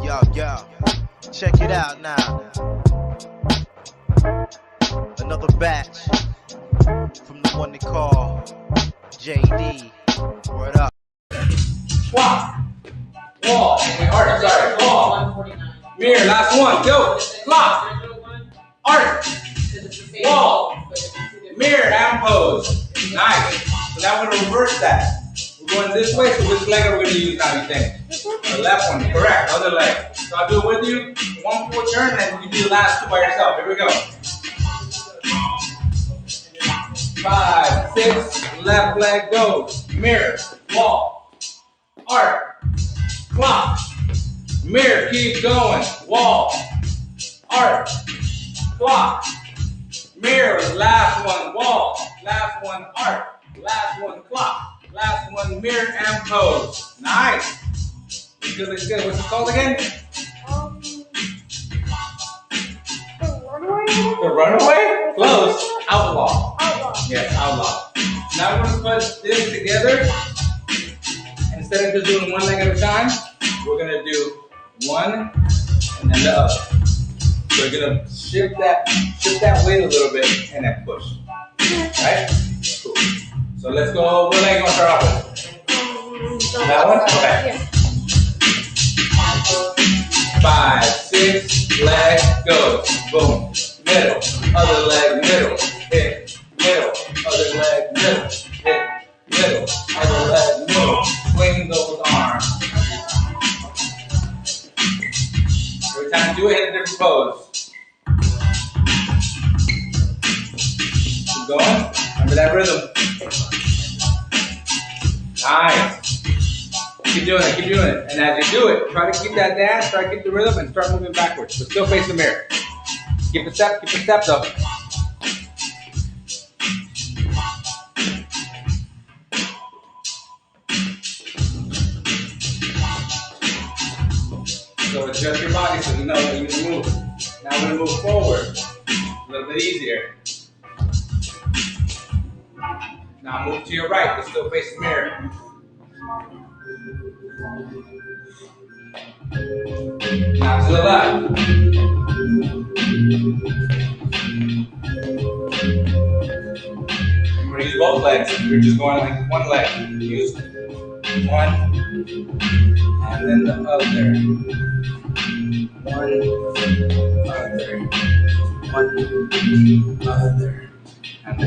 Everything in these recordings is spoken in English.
Yo, yo, check it out now. Another batch from the one they call JD. Word up. Swap. Wall. Art. Sorry. Wall. Mirror. Last one. Go. Clock. Art. Wall. Mirror. And pose. Nice. So now we're going to reverse that. We're going this way, so which leg are we going to use now, you think? The left one. Correct. Other leg. So I'll do it with you. One full turn, and then you do the last two by yourself. Here we go. 5, 6, left leg goes. Mirror, wall, arc, clock, mirror, keep going. Wall, arc, clock, mirror, last one, wall, last one, arc, last one, clock, last one, mirror, and pose. Nice. Good, looks good. What's it called again? The runaway? Close. Outlaw. Yes, outlaw. Now we're going to put this together. Instead of just doing one leg at a time, we're going to do one and then the other. So we're going to shift that weight a little bit and then push. Right? Cool. So let's go. What leg you want to start off with? That one? Okay. 5, 6, leg goes. Boom. Middle, other leg, middle, hit, middle, other leg, middle, hit, middle, other leg, middle. Swing those arms. Every time you do it, hit a different pose. Keep going. Remember that rhythm. Nice. Keep doing it, keep doing it. And as you do it, try to keep that dance, try to keep the rhythm, and start moving backwards. But still face the mirror. Keep the step though. So adjust your body so you know that you can move. Now we're going to move forward. A little bit easier. Now move to your right, but still face the mirror. Now to the left. We're going to use both legs. You're just going like one leg. Use one and then the other. One, other. And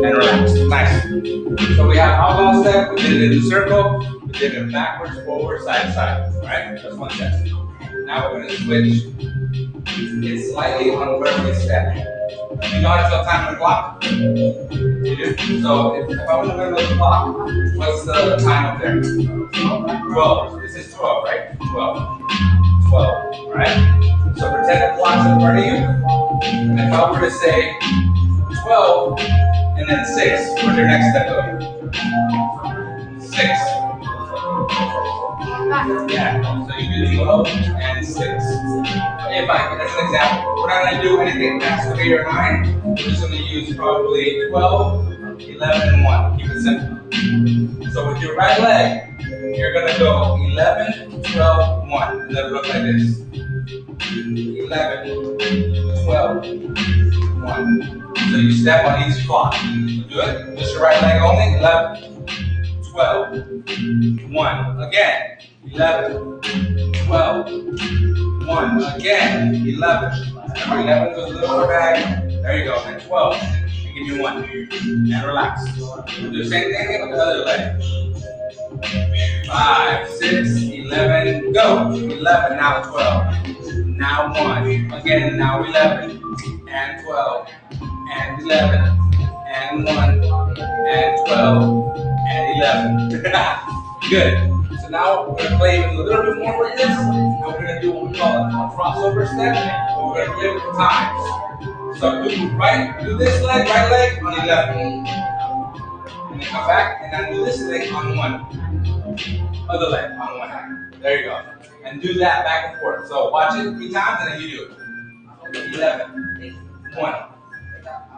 relax. Nice. So we have outlaw step. We did it in the circle. We did it backwards, forward, side to side. Alright? That's one step. Now we're going to switch it slightly on where we step. You know how to tell time on the clock? You do? So if I was in the middle of the clock, what's the time up there? 12. So this is 12, right? 12. 12. Alright? So pretend the clock's in front of you. And if I were to say 12 and then 6, where's your next step go? 6. Yeah, so you do 12 and 6. If I, as an example, we're not going to do anything past 8 or 9. We're just going to use probably 12, 11, and 1. Keep it simple. So with your right leg, you're going to go 11, 12, 1. And then look like this. 11, 12, 1. So you step on each clock. So do it. Just your right leg only. 11, 12, 1. Again. 11, 12, 1. Again. 11. Remember, 11 goes a little more back. There you go. And 12. And give you 1. And relax. We'll do the same thing with the other leg. 5, 6, 11, go. 11, now 12. Now 1. Again, now 11. And 12. And 11. And 1. And 12. And 11. Good. So now we're going to play a little bit more with this. And we're going to do what we call a crossover step. And we're going to play with the times. So do this leg, right leg on 11. And then come back and then do this leg on 1. Other leg on 1. There you go. And do that back and forth. So watch it 3 times and then you do it. 11. 1.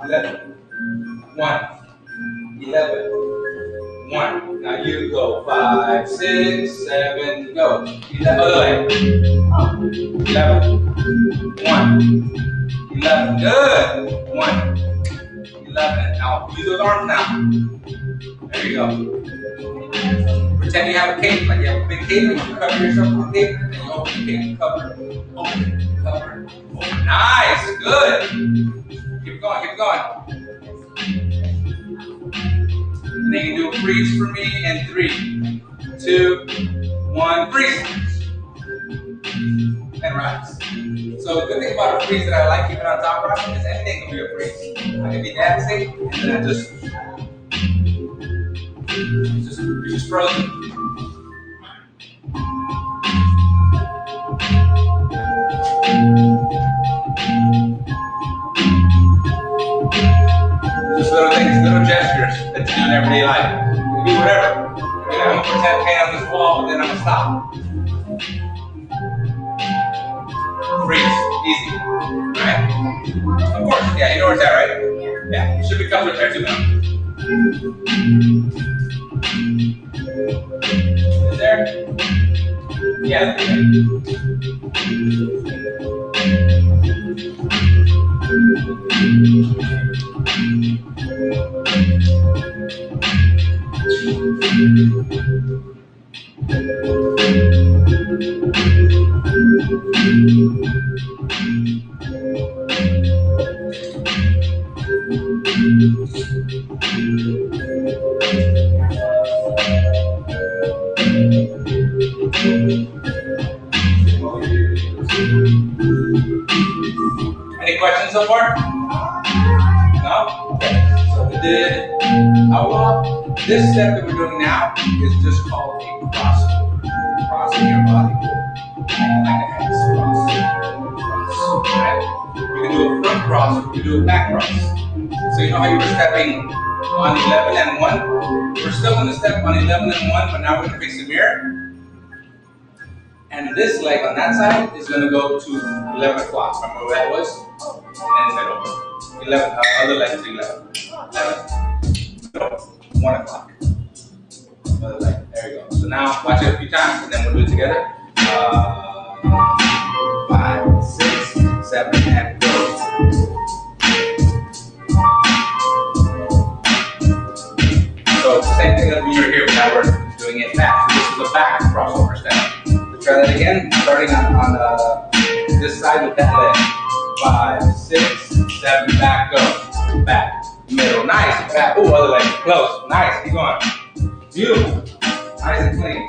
11. 1. 11. 1. Now you go 5, 6, 7, go. Other leg. 11. 1. 11. Good. 1. 11. Now use those arms now. There you go. Pretend you have a cape, like you have a big cape, and you cover yourself with a cape, and you open the cape, cover, open, cover, open. Nice, good. Keep going, keep going. And then you do a freeze for me in 3, 2, 1, freeze. And rise. So the good thing about a freeze that I like keeping on top rock is anything can be a freeze. I can be dancing, and then I just frozen. Just little things, little gestures that you do in everyday life. It can be whatever. I'm gonna pretend paint on this wall, but then I'm gonna stop. Freeze, easy, right? Of course, yeah, you know where it's at, right? Yeah, it should be covered there too now. Is there? Yeah. Any questions so far? No? Okay. So we did outlaw. This step that we're doing now is just called a crossover. Crossing your body. Like a hex cross. Right? You can do a front cross or you can do a back cross. So you know how you were stepping on 11 and 1? We're still going to step on 11 and 1, but now we're going to face the mirror. And this leg on that side is going to go to 11 o'clock. Remember where that was? And then middle. 11, other leg to 11. 11. 1 o'clock. Other leg. There you go. So now watch it a few times and then we'll do it together. 5, 6, 7, and go. So it's the same thing as when you were here, but now we're doing it back. So this is a back crossover step. Try that again, starting on this side with that leg. 5, 6, 7, back, go. Back, middle, nice. Back, ooh, other leg, close, nice, keep going. Beautiful, nice and clean.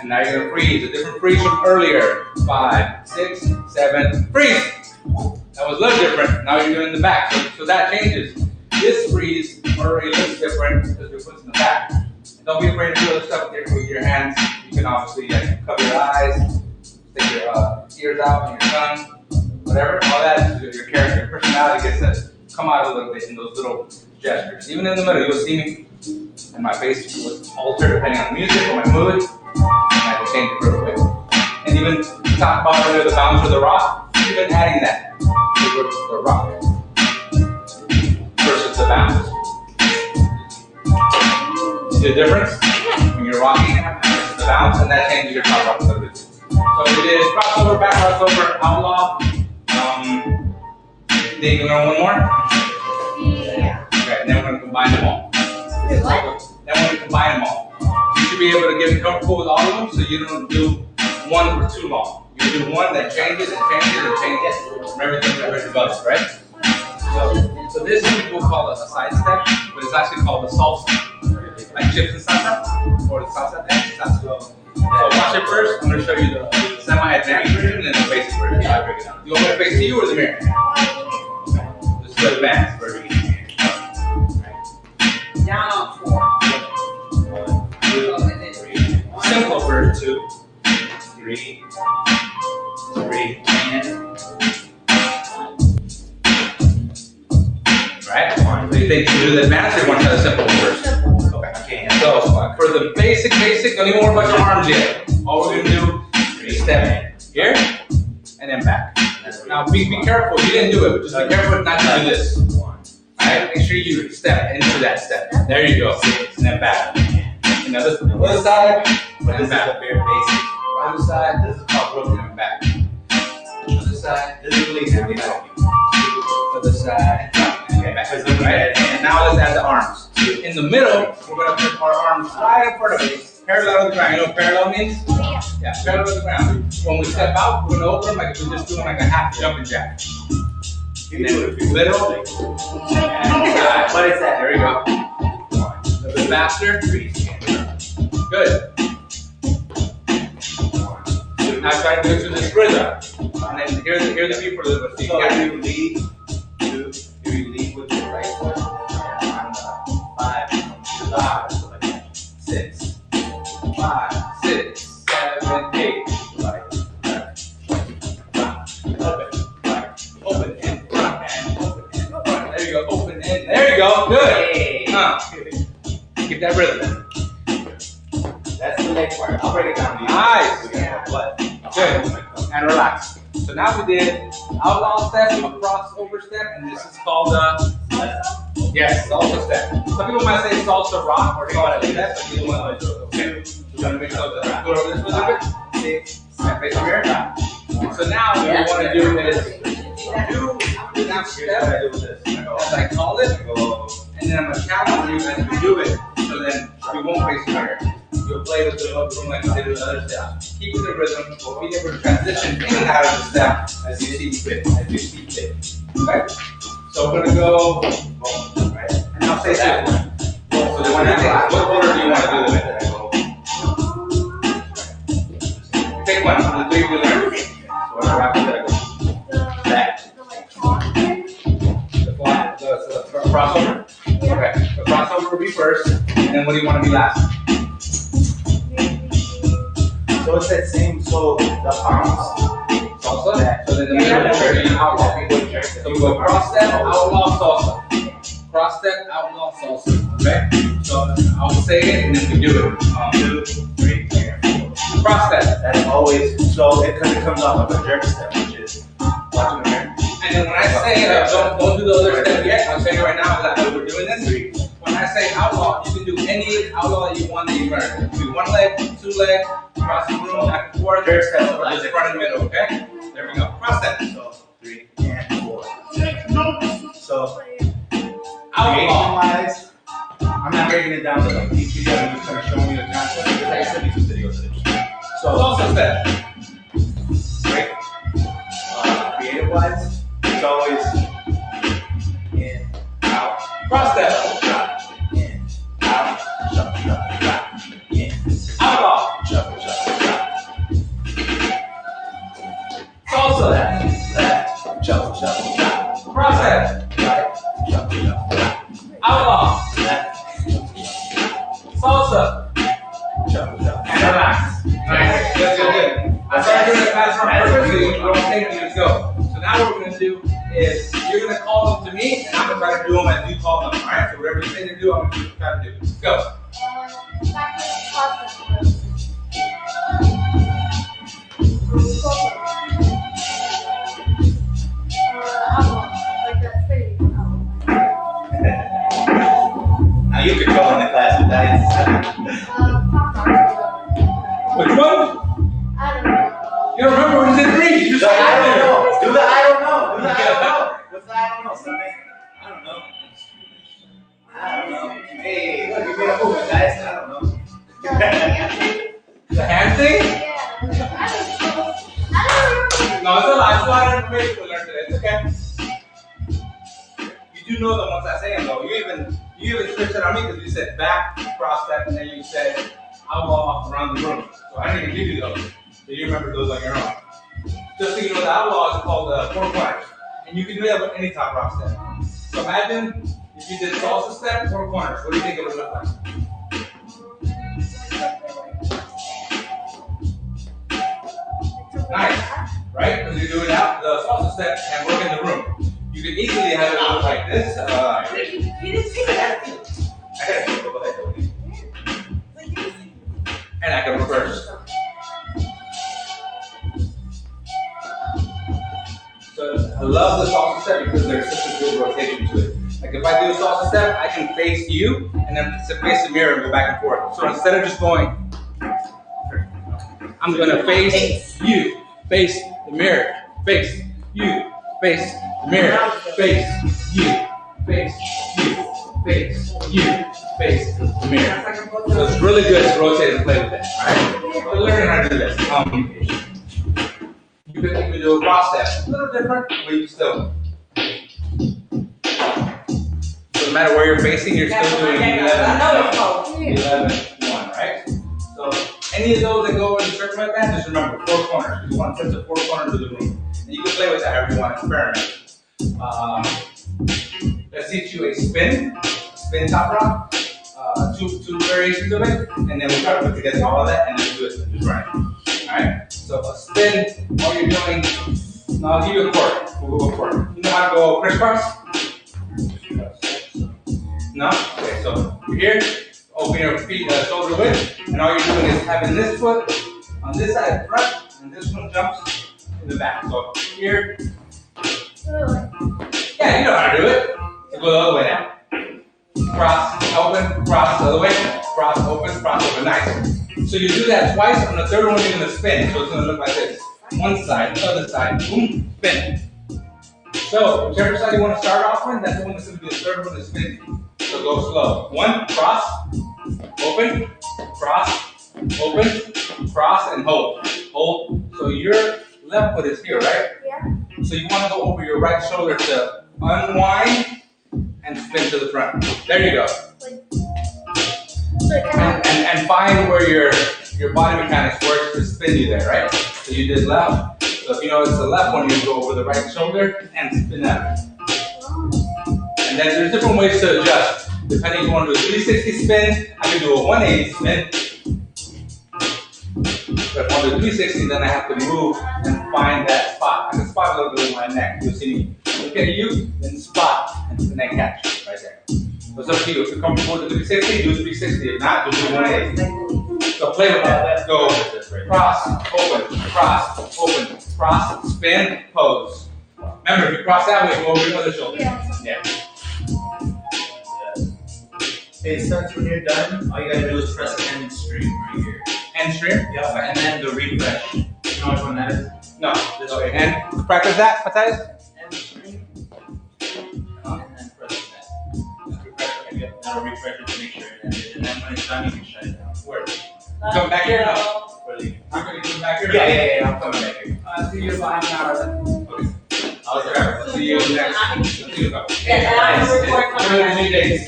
And now you're gonna freeze, a different freeze from earlier. 5, 6, 7, freeze. That was a little different, now you're doing the back, so that changes. This freeze already looks different because we're putting in the back. And don't be afraid to do other stuff with your hands. You can obviously cover your eyes, stick your ears out and your tongue, whatever. All that is your character, your personality gets to come out a little bit in those little gestures. Even in the middle, you'll see me, and my face will alter depending on the music or my mood, and I can change it real quick. And even talk about earlier the bounce or the rock, even adding that to the rock versus the bounce. See the difference? When you're rocking versus the bounce, and that changes your top rock a little bit. So we did crossover, back crossover, outlaw. Then you learn one more? Yeah. Okay, and then we're going to combine them all. What? Then we're going to combine them all. You should be able to get comfortable with all of them so you don't do one for too long. You do one that changes and changes and changes from everything that we're developed, right? So this people call it a side step, but it's actually called the salsa. Like chips and salsa, or the salsa dance. So watch it first. I'm going to show you the semi-advanced version and the basic version. I'll break it down. You want me to face to you or the mirror? This is the advanced version. Down on 4. 1, 2, 3. Simple version 2, 3, and right? So you think you do the advanced or you want to try the simple one first? Okay. So for the basic, don't even worry about your arms yet. All we're gonna do is step here and then back. Nice. Now be careful. You didn't do it, but just be careful not to do this. Alright, make sure you step into that step. There you go. And then back. Another side. And then back. Other side. This is called broken and back. Other side. This is release and back. Other side. And back. Right? And now let's add the arms. In the middle, we're going to put our arms right in front of us. Parallel to the ground. You know what parallel means? Yeah, parallel to the ground. When we step out, we're going to open them like if we're just doing like a half jumping jack. And then middle. And side. What is that? There we go. A little bit faster. Good. Now try to go to this rhythm. And then here's the beat for the rhythm. So you lead with your right foot. 5, 6, 5, 6, 7, 8. Open and front and open and front. There you go. Open and there you go. Good. Keep that rhythm. that's the next part. I'll break it down to you. Nice. What? Good. And relax. So now we did outlaw step, a crossover step, and this is called yes, salsa step. Some people might say salsa rock or call it step, but you want to do it. Okay. You want to make sure that go over this a little bit. And face over here. So now what we want to do is do that step as I call it, and then I'm gonna challenge you as we do it. So then we won't face here. You'll play with the room like you did with the other steps. Keep with the rhythm. We'll be able to transition in and out of the step as you see fit. Okay? So we're gonna go, right? And I'll say that. So then when I take, what order do you want to do them in? Take one from the three we learned. So what happens there? Back. The crossover? Okay. The crossover will be first. And then what do you want to be last? So it's that same, so the arms. Salsa. So then the middle is outlaw. So we go cross step, outlaw, salsa. Cross step, outlaw, salsa. Okay? So I'll say it and then we do it. 2, 3, 4. Cross step. That's always, so because it comes off of a jerk step, which is watching the mirror. And then when I say don't do the other step yet, I'll tell you right now that we're doing this. When I say outlaw, you can do any outlaw that you want that you learn. You can do one leg, 2 legs, cross the room, back and forth, jerk step, or just front and middle, okay? There we go. Cross step. So 3 and 4. So Outlaw. wise, I'm not breaking it down to like each video. I'm just kind of showing you the concept because I said these videos. So Salsa step. right, creative wise, it's always in, out, Cross step. drop, in, out, shuffle, shuffle, drop, in, Outlaw. shuffle, shuffle, drop. Salsa. Left, shuffle, shuffle, drop. Cross step. Right, shuffle, shuffle, drop. Outlaw. Left, Salsa. shuffle, shuffle, And relax. Nice. Good. I started doing it fast on purpose, so you don't take it, let's go. So now what we're gonna do is you're gonna call them to me, and I'm gonna try to do them as you call them. Alright? So whatever you say to do, I'm gonna try to do. Let's go. Now you can go in the class with that. Which one? You don't remember when you did 3? You just So I don't said know. Do the I don't know. Do the I don't know. What's the I don't know? Something. I don't know. I don't know. Hey, look, you made a movement, guys. I don't know. the hand thing? No, it's a lot of information to learn today. It's okay. You do know them once I say them though. You even switched it on me because you said back, cross step, and then you said outlaw around the room. So I didn't even give you those. So you remember those on your own. Just so you know, the outlaw is called 4 corners. And you can do that with any top rock step. So imagine if you did salsa step, 4 corners. What do you think it would look like? Nice, right? Because you're doing out the salsa step and work in the room. You can easily have it look like this. And I can reverse. So if I do a salsa step, I can face you and then face the mirror and go back and forth. So instead of just going, I'm gonna face you, face the mirror, face you, face the mirror, face you, face you, face you, face the mirror. So it's really good to rotate and play with it. Alright? We're learning how to do this. You can even do a cross step. A little different, but you still. So no matter where you're facing, you're still doing 11, 1, right? So any of those that go in a circle like that, just remember 4 corners. Because you want to touch the 4 corners of the room. And you can play with that however you want to experiment. Let's teach you a spin top rock. Two variations of it, and then we try to put together all of that and then do it just right. Alright? So a spin, all you're doing, now I'll give you a quarter. We'll go quarter. You know how to go crisscross? No? Okay, so you're here, open your feet shoulder width, and all you're doing is having this foot on this side front, and this one jumps in the back. So here, yeah, you know how to do it. So go the other way now. Cross, open, cross the other way, cross, open, nice. So you do that twice, on the third one you're gonna spin, so it's gonna look like this. One side, the other side, boom, spin. So, whichever side you wanna start off with, that's the one that's gonna be the third one to spin. So go slow. 1, cross, open, and hold. Hold, so your left foot is here, right? Yeah. So you wanna go over your right shoulder to unwind, and spin to the front. There you go. And find where your body mechanics works to spin you there, right? So you did left. So if you know it's the left one, you go over the right shoulder and spin that. And then there's different ways to adjust. Depending if you want to do a 360 spin, I can do a 180 spin. But if I want to do 360, then I have to move and find that spot. I can spot a little bit with my neck. You'll see me look at you, then spot, and the neck catch right there. So it's up to you. If you're comfortable with the 360, do 360. If not, do 180. So play with that. Let's go. Cross, open, cross, spin, pose. Remember, if you cross that way, go over your other shoulder. Yeah. Hey, Stunts, when you're done, all you gotta do is press end stream right here. End stream? Yeah, and then the refresh. You know which one that is? No. This way. And practice that, Matthias? End stream. And then press that. That'll refresh it to make sure it ended. And then when it's done, you can shut it down. Where? Come back here now. Really? You're going to come back here? Yeah, I'm coming back here. See you behind an hour then. Okay. I'll grab it. See you next. See you go. He's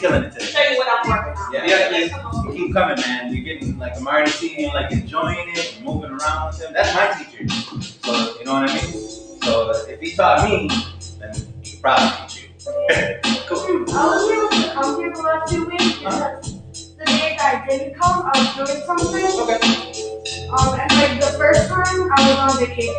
killing it today. Show you what I'm working on. Yeah, you keep coming, man. You're getting, like, I'm already seeing you, like, enjoying it, moving around with him. That's my teacher. So, you know what I mean? So, if he taught me, then he could probably teach you. Cool. I was here the last 2 weeks because the days I didn't come, I was doing something. Okay. And like the first time, I was on vacation.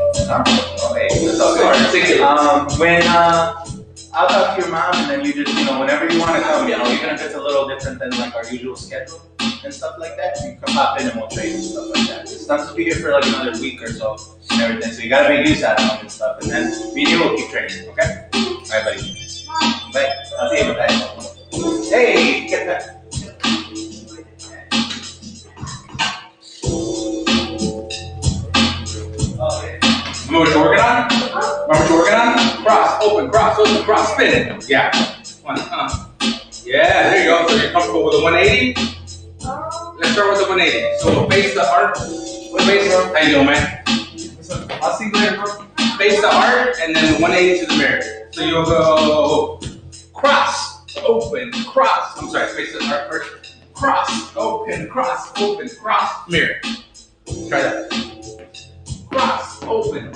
Okay, that's all good. When, I'll talk to your mom and then you just, whenever you want to come, even if it's a little different than like our usual schedule and stuff like that, you can pop in and we'll train and stuff like that. It's not to be here for like another week or so and everything, so you gotta make use out of them and stuff, and then me and you will keep training, okay? Alright, buddy. Bye. I'll see you in Hey, get that. Remember what you're working on? Remember what you're working on? Cross, open, cross, spin it. Yeah. Yeah, there you go. So you're comfortable with a 180? Let's start with the 180. So we'll face the arc. How you doing, man? I'll see you later, bro. Face the arc and then the 180 to the mirror. So you'll go cross, open, cross. I'm sorry, face the arc first. Cross, open, cross, mirror. Try that. Cross, open,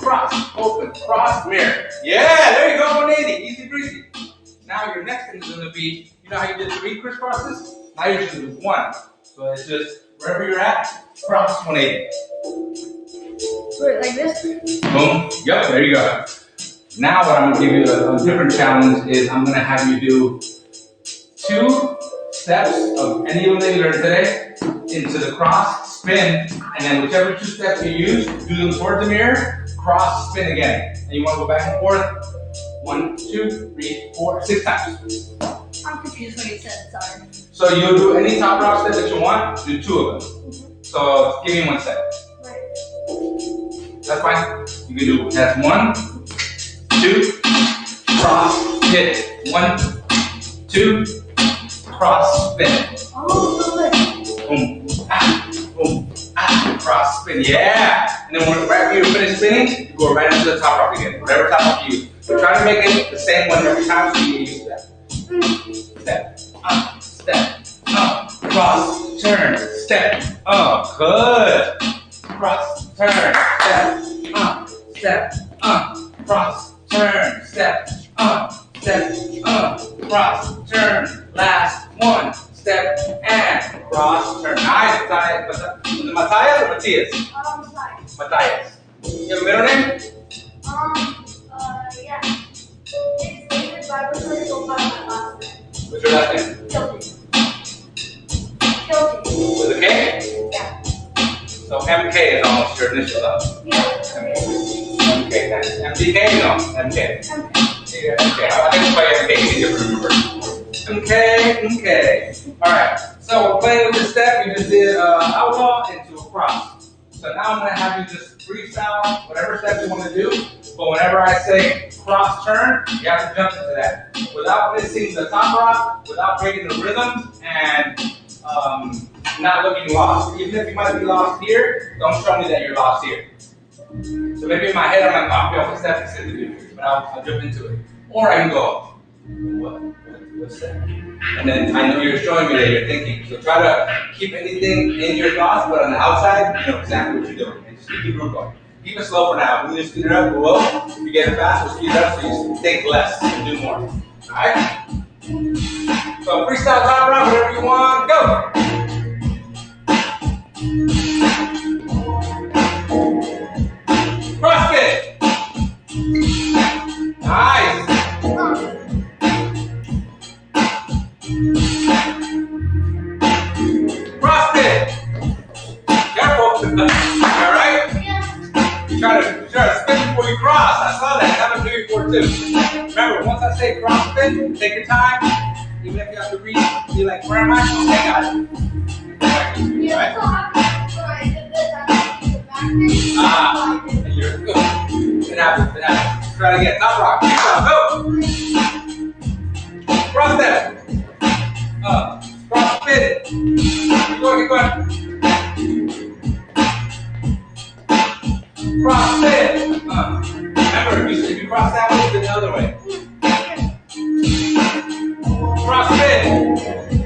mirror. Yeah, there you go, 180, easy breezy. Now your next thing is going to be, you know how you did 3 crisscrosses? Now you're just going to do 1. So it's just, wherever you're at, cross 180. Wait, like this? Boom, yep, there you go. Now what I'm going to give you a different challenge is I'm going to have you do 2 steps of any of them that you learned today into the cross, spin, and then whichever 2 steps you use, do them towards the mirror, cross, spin again. And you want to go back and forth 1, 2, 3, 4, 6 times. I'm confused when you said sorry. So you'll do any top rock step that you want, do 2 of them. So give me 1 step. Right. That's fine. You can do that's 1, 2, cross, hit. 1, 2, cross, spin. Oh, so good. Boom, cross, spin. Yeah. And then when right when you finish spinning, you go right into the top rock again. Whatever top rock you use. But try to make it the same one every time so you get used to that. Step, cross, turn, step, good. Cross, turn, step, cross, turn, step, cross, turn, last 1, step, and cross, turn. Nice, Matthias. Matthias or Matthias? Sorry. Matthias. You have a middle name? Yeah. It's David Bible Study, go find my last name. What's your last name? Guilty. With a K? Yeah. So MK is almost your initial though. Yeah. MK, nice. MDK? No, MK. Yeah, MK. I think it's by MK, it's easier to remember. MK. Alright, so we're playing with this step. We just did outlaw into a cross. So now I'm going to have you just freestyle whatever step you want to do. But whenever I say cross turn, you have to jump into that. Without missing the top rock, without breaking the rhythm, and not looking lost. Even if you might be lost here, don't show me that you're lost here. So maybe in my head I'm like, oh, I what step is it to do? But I'll jump into it. Or I can go, what's that? And then I know you're showing me that you're thinking. So try to keep anything in your thoughts, but on the outside, you know exactly what you're doing. And just keep the groove going. Keep it slow for now. We need to speed it up, we will. If you get it fast, we'll speed it up so you think less and do more. Alright? So freestyle top rock, whatever you want, go! CrossFit! Nice! CrossFit! Careful! Alright? Try to spin before you cross. I saw that. Have to do it before too. Remember, once I say cross spin, take your time. Even if you have to read, be like, where am I? Okay, got it. Alright? You're good. It happens. Try to get top rock. Go! Cross step. Cross spin. Keep going. Cross spin. Remember, if you cross that way, then the other way. Cross spin.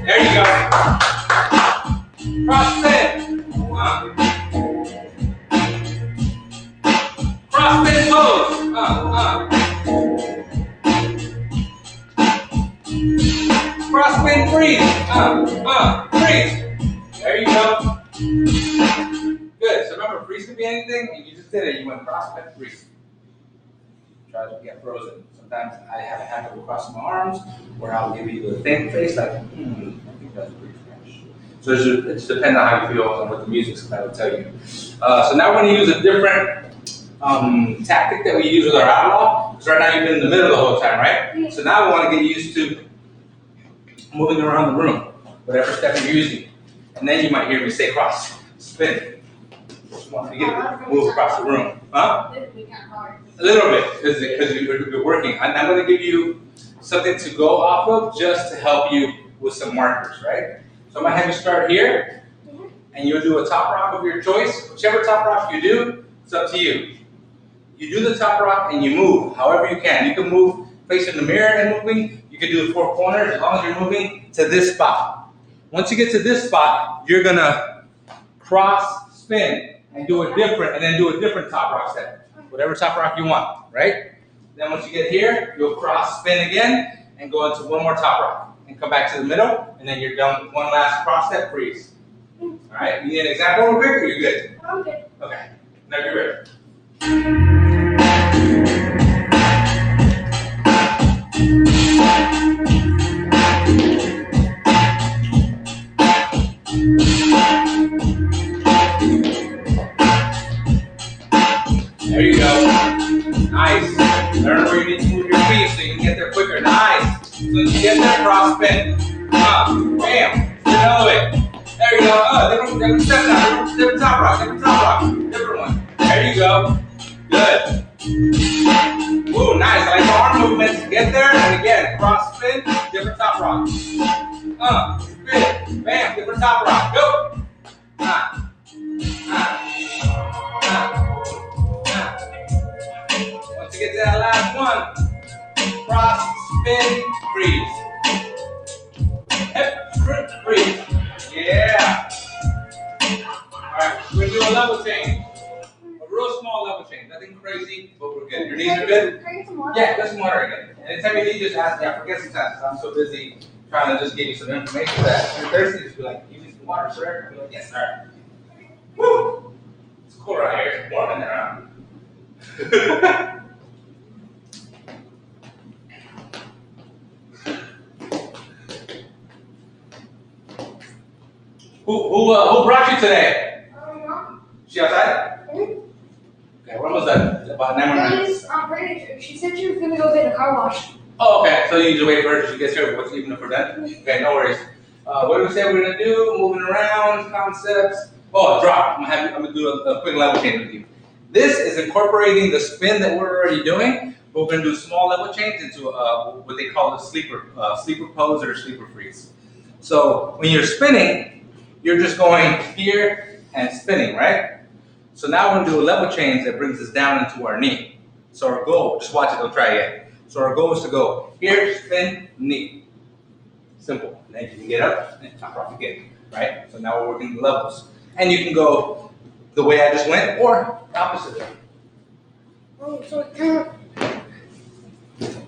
There you go. Cross spin. Cross spin pose. Cross spin freeze. Freeze. There you go. Good. So remember, freeze can be anything, and you just did it. You went cross spin freeze. Try to get frozen. Sometimes I have a habit of crossing my arms, or I'll give you the thin face, like, I think that's pretty fresh. So it just depends on how you feel and what the music will tell you. So now we're going to use a different tactic that we use with our outlaw. Because right now you've been in the middle the whole time, right? So now we want to get used to moving around the room, whatever step you're using. And then you might hear me say cross, spin. Just want to get it, move across the room. Huh? A little bit, because you're working. I'm going to give you something to go off of just to help you with some markers, right? So I'm going to have you start here, and you'll do a top rock of your choice. Whichever top rock you do, it's up to you. You do the top rock and you move however you can. You can move facing the mirror and moving. You can do the 4 corners as long as you're moving to this spot. Once you get to this spot, you're going to cross, spin, and do a different, and then do a different top rock step. Whatever top rock you want, right? Then once you get here, you'll cross, spin again, and go into one more top rock. And come back to the middle, and then you're done with one last cross step, freeze. All right, you need an example real quick, or you're good? I'm good. Okay, now you're ready. There you go. Nice. Learn where you need to move your feet so you can get there quicker. Nice. So you get there, cross spin. Bam. Another way. There you go. Different step now. Different top rock. Different top rock. Different one. There you go. Good. Ooh, nice. I like the arm movements. Get there. And again, cross spin. Different top rock. Spin. Bam. Different top rock. Go. Once you get to that last one, cross, spin, freeze. Hip, freeze. Yeah. Alright, we're gonna do a level change. A real small level change. Nothing crazy, but we're good. Your knees are good? Yeah, get some water again. Anytime you need, just ask me. I forget sometimes because I'm so busy trying to just give you some information that if you're thirsty, just be like, give me some water, sir. I'll be like, yes, sir. Woo! It's cool right here. It's warm in there, huh? Who brought you today? She outside? Okay, when was that? About 9 minutes. She said she was gonna go get a car wash. Oh, okay. So you just wait for her till she gets here. What's even if we're done? Okay, no worries. What do we say we're gonna do? Moving around, concepts. Oh, drop. I'm gonna do a quick level change with you. This is incorporating the spin that we're already doing, but we're gonna do a small level change into what they call a sleeper pose or sleeper freeze. So when you're spinning, you're just going here and spinning, right? So now we're gonna do a level change that brings us down into our knee. So our goal, just watch it, don't try again. So our goal is to go here, spin, knee. Simple. And then you can get up and top rock again, right? So now we're working the levels. And you can go the way I just went or the opposite way. Oh, so it kind of.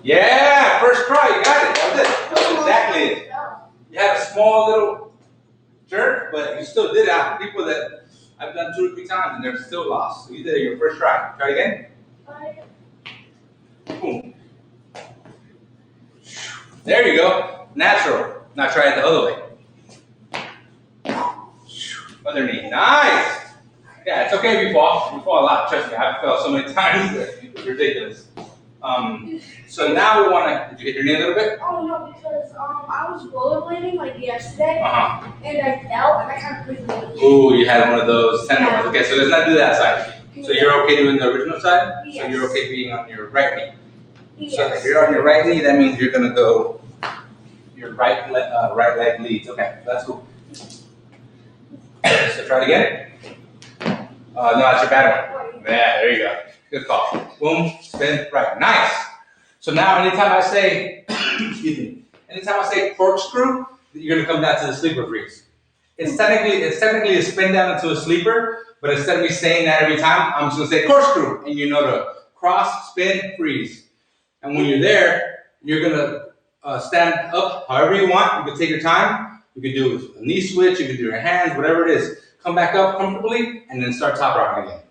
Yeah, first try, you got it. That was it. That's exactly it. You had a small little jerk, but you still did it. I have people that I've done 2 or 3 times and they're still lost. So you did it your first try. Try again. Boom. There you go. Natural. Now try it the other way. Other knee. Nice. Yeah, it's okay if you fall. You fall a lot. Trust me, I've fell so many times that it's ridiculous. So now we want to. Did you hit your knee a little bit? Oh no, because I was rollerblading like yesterday, And I fell and I kind of pushed my knee. Ooh, you had one of those tender ones. Okay, so let's not do that side. So you're okay doing the original side? Yes. So you're okay being on your right knee. Yes. So if you're on your right knee, that means you're gonna go. Your right leg leads. Okay, that's cool. So try it again. No, that's your bad one. Yeah, there you go. Good call. Boom, spin, right. Nice. So now anytime I say, excuse me, anytime I say corkscrew, you're gonna come down to the sleeper freeze. It's technically a spin down into a sleeper, but instead of me saying that every time, I'm just gonna say corkscrew, and you know to cross, spin, freeze. And when you're there, you're gonna stand up however you want. You can take your time. You can do a knee switch. You can do your hands, whatever it is. Come back up comfortably, and then start top rocking again.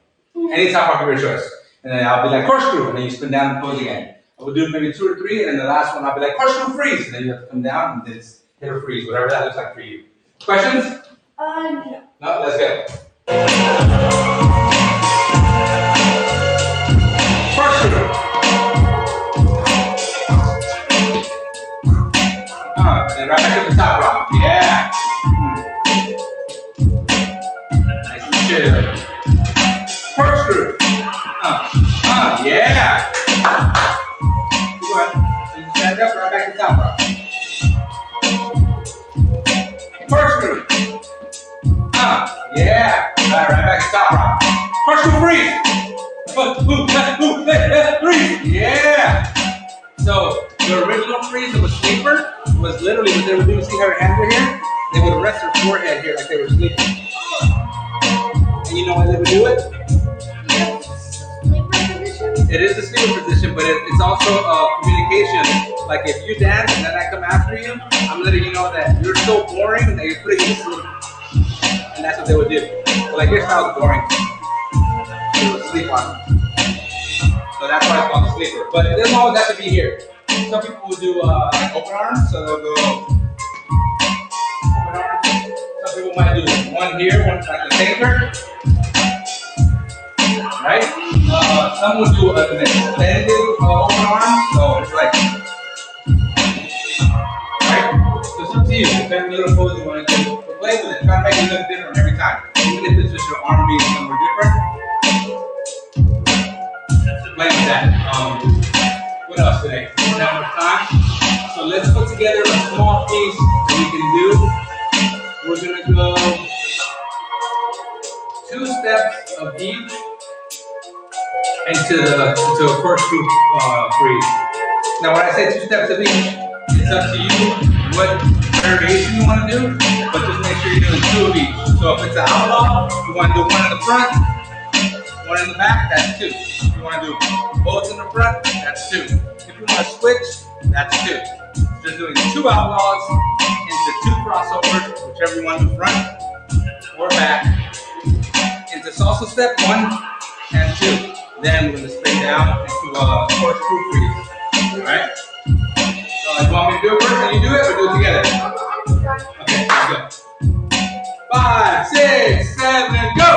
Any top rock of your choice. And then I'll be like corkscrew, and then you spin down and pose again. I will do maybe 2 or 3, and then the last one I'll be like corkscrew freeze, and then you have to come down and then it's hit or freeze, whatever that looks like for you. Questions? No. No, let's go. Corkscrew. Then right back to the top rock. Yeah. Nice and chill. Corkscrew. Yeah. Go ahead. You stand up, right back to the top rock. Corkscrew. Yeah. Right back to the top rock. Corkscrew freeze. Freeze. Yeah. So the original freeze of a sleeper was literally what they would do. See her hands are here? They would rest her forehead here like they were sleeping. And you know why they would do it? It is the sleeper position, but it's also communication. Like if you dance and then I come after you, I'm letting you know that you're so boring that you're putting you to sleep. And that's what they would do. But like your style's boring. You would sleep on it. So that's why it's called the sleeper. But it doesn't always have to be here. Some people will do like open arms, so they'll go open arms. Some people might do one here, one like the tanker. Right? Some will do an extended open arm, so it's like, right? So to you. Depending little pose you want to do. But play with it. Try to make it look different every time. Even if it's just your arm being somewhere different. Play with that. What else today? We don't have much time. So let's put together a small piece that we can do. We're gonna go 2 steps of each into a corkscrew freeze. Now when I say 2 steps of each, it's up to you what variation you want to do, but just make sure you're doing 2 of each. So if it's an outlaw, you want to do 1 in the front, 1 in the back, that's 2. If you want to do both in the front, that's 2. If you want to switch, that's 2. Just doing 2 outlaws into 2 crossovers, whichever you want to do front or back, into salsa step 1 and 2. Then we're going to spin down into a corkscrew freeze. Alright? So you want me to do it first and you do it, or do it together? Okay, let's go. 5, 6, 7, go!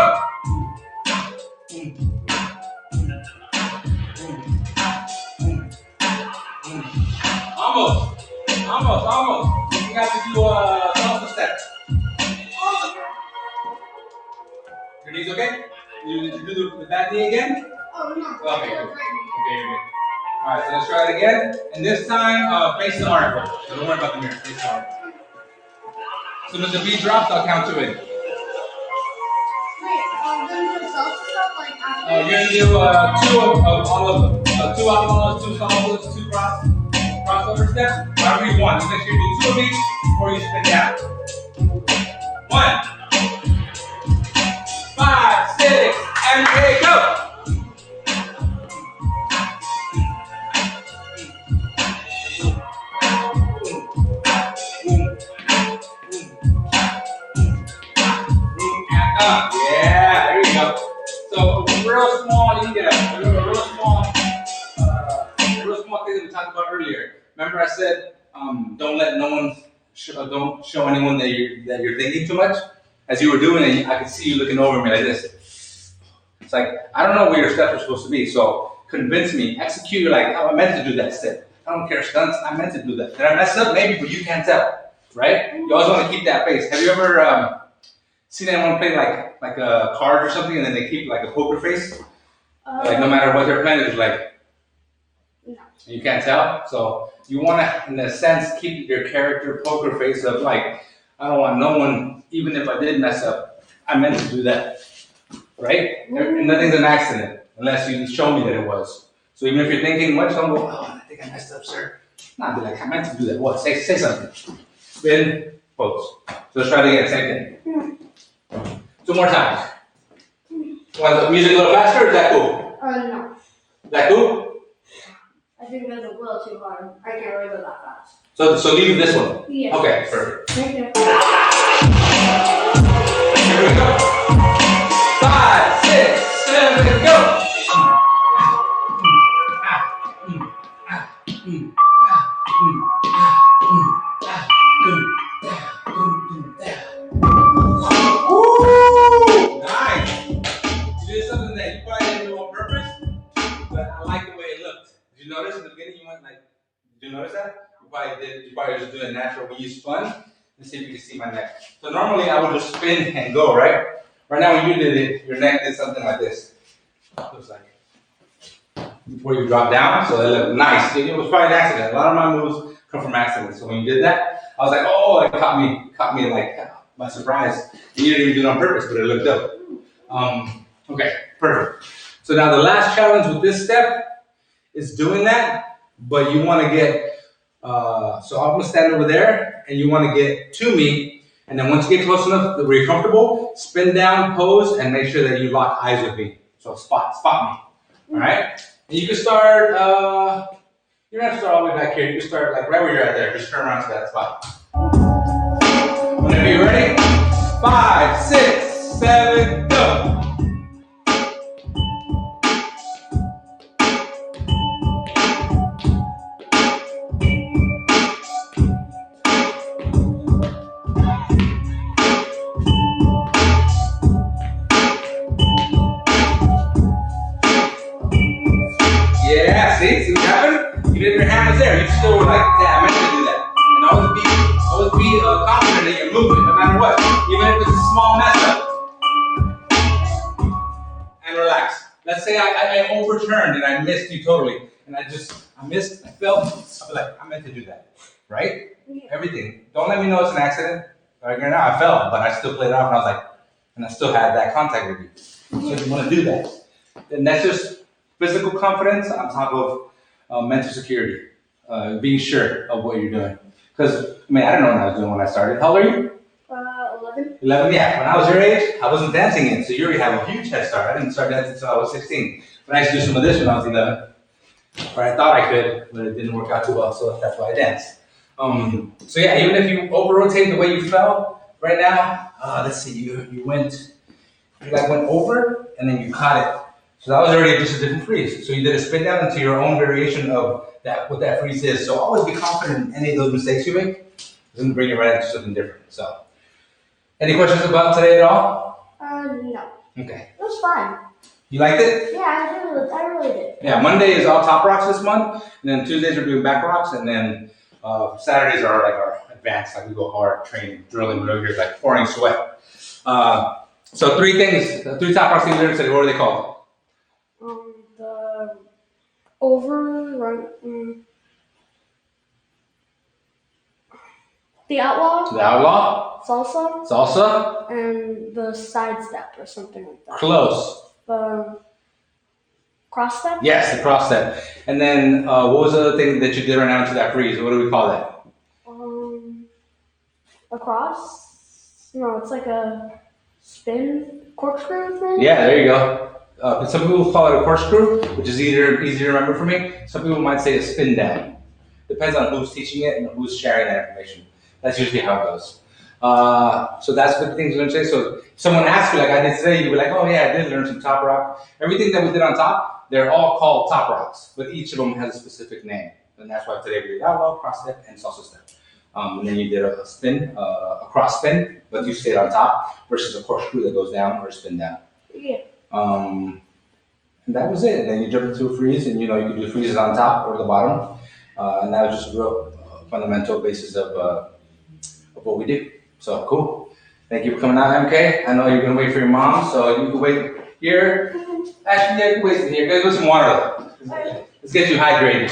Almost. You have to do a salsa step. Your knees okay? You do the back knee again? Oh, no. Okay, good. Okay, you're good. Alright, so let's try it again. And this time, face the arm. So don't worry about the mirror. Face the arm. As soon as the beat drops, I'll count to it. Wait, I'm gonna do salsa stuff like after. You're gonna do 2 of all of them. So 2 outlaws, 2 salsas, 2 crossover steps. Whatever you want. Just make sure you do 2 of each before you spin down. 1, 5, 6, and ready, go! Yeah, there you go. So real small, you can get a real small thing that we talked about earlier. Remember I said, don't let no one, don't show anyone that you're thinking too much. As you were doing it, I could see you looking over me like this. It's like, I don't know where your steps are supposed to be, so convince me, execute. You're like, oh, I meant to do that step. I don't care stunts, I meant to do that. Did I mess up? Maybe, but you can't tell, right? You always want to keep that face. Have you ever seen anyone play like a card or something, and then they keep like a poker face? Like no matter what they're playing, it's like, No. you can't tell. So you want to, in a sense, keep your character poker face of like, I don't want no one, even if I did mess up, I meant to do that, right? Nothing's an accident unless you show me that it was. So even if you're thinking much, don't go, oh, I think I messed up, sir. Nah, be like, I meant to do that. What? Say something. Spin, pose. So let's try it again. Same thing. 2 more times. Want the music a little faster, or is that cool? No. Is that cool? I think that's a little too hard. I can't really go that fast. So leave this one. Yes. Okay, perfect. Thank you. Here we go. 5, 6, 7, go. Nice. You did something that you probably didn't do on purpose, but I like the way it looked. Did you notice in the beginning you went like? Did you notice that? You probably just do it natural when you spun. Let's see if you can see my neck. So normally I would just spin and go, right? Right now when you did it, your neck did something like this. Looks like. Before you drop down, so it looked nice. It was probably an accident. A lot of my moves come from accidents. So when you did that, I was like, oh, it caught me like by surprise. You didn't even do it on purpose, but it looked dope. Okay, perfect. So now the last challenge with this step is doing that, but you want to get, so I'm going to stand over there, and you want to get to me, and then once you get close enough where you're comfortable, spin down, pose, and make sure that you lock eyes with me. So spot me, all right? And you can start, you don't have to start all the way back here. You can start like right where you're at there. Just turn around to that spot. Whenever you're ready, 5, 6, 7, go. Yeah, see what happened? You did, your hand was there. You still were like, yeah, I meant to do that. And all the beat. confident in your movement, no matter what, even if it's a small mess up. And relax. Let's say I overturned and I missed you totally, and I missed, I fell. I'll be like, I meant to do that, right? Yeah. Everything. Don't let me know it's an accident. Like right now, I fell, but I still played it off, and I was like, and I still had that contact with you. So you want to do that. And that's just physical confidence on top of mental security, being sure of what you're doing. Because, I mean, I didn't know what I was doing when I started. How old are you? 11. 11, yeah. When I was your age, I wasn't dancing yet, so you already have a huge head start. I didn't start dancing until I was 16. But I used to do some of this when I was 11. Or I thought I could, but it didn't work out too well, so that's why I danced. So yeah, even if you over-rotate the way you fell, right now, let's see, you went over, and then you caught it. So that was already just a different freeze. So you did a spin down into your own variation of that, what that freeze is. So always be confident in any of those mistakes you make. It's going to bring you right into something different. So, any questions about today at all? No. Okay. It was fun. You liked it? Yeah, I really did. Yeah, Monday is all top rocks this month, and then Tuesdays we're doing back rocks, and then Saturdays are like our advanced, like we go hard training, drilling, whatever here, like pouring sweat. So three things, the three top rocks you learned today, what are they called? The overrun. The outlaw. The outlaw, Salsa. salsa, And the sidestep or something like that. close. The cross step. Yes, the cross step. And then what was the other thing that you did right now into that freeze? What do we call that? A cross. No, it's like a spin corkscrew thing. Yeah, there you go. Some people call it a corkscrew, which is easier to remember for me. Some people might say a spin down. Depends on who's teaching it and who's sharing that information. That's usually how it goes. So that's what the things we're gonna say. So if someone asks you, like I did today, you'll be like, oh yeah, I did learn some top rock. Everything that we did on top, they're all called top rocks, but each of them has a specific name. And that's why today we did outlaw, cross step, and salsa step. And then you did a spin, a cross spin, but you stayed on top versus a corkscrew that goes down or a spin down. Yeah. And that was it. And then you jump into a freeze, and you could do freezes on top or the bottom. And that was just a real fundamental basis of what we do. So cool. Thank you for coming out, MK. I know you're gonna wait for your mom, so you can wait here. Actually, yeah, you can wait here. Go get some water. Let's get you hydrated.